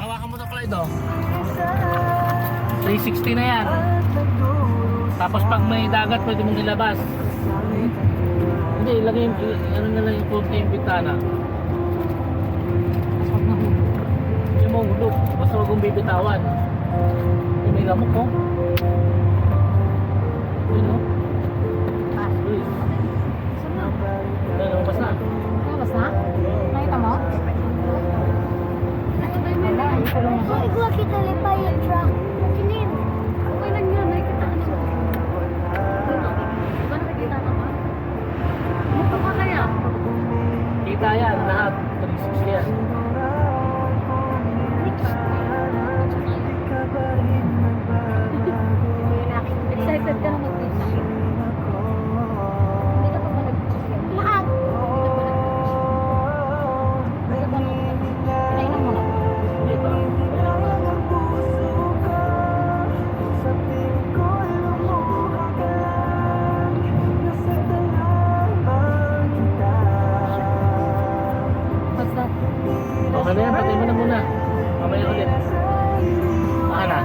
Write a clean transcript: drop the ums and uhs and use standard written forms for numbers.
Hawakan mo to, Clyde, oh. 360 na yan. Tapos pag may dagat, pwede mong ilabas. Hindi, ilagay ano na lang yung konti yung bitana. Hindi mo hulog. Basta huwag mong bibitawan. Yung may lamok, oh. Yun, oh. Uy. Lumabas na. Lumabas na? Nakita mo? Ikaw kita lipa yung truck. Kinin. Okay lang yun. Nakikita ka naman. Diba nakikita ka ba? Ano pa kaya? Kita yan, lahat. 360 yan. Excited ka na mag-pizza? Hindi ka pa ba nag-pizza? Lahat. Hindi ka ba pinainom mo na? Hindi pa. What's that? Okay na yan, patay mo na muna. Mamaya ulit. Baka na.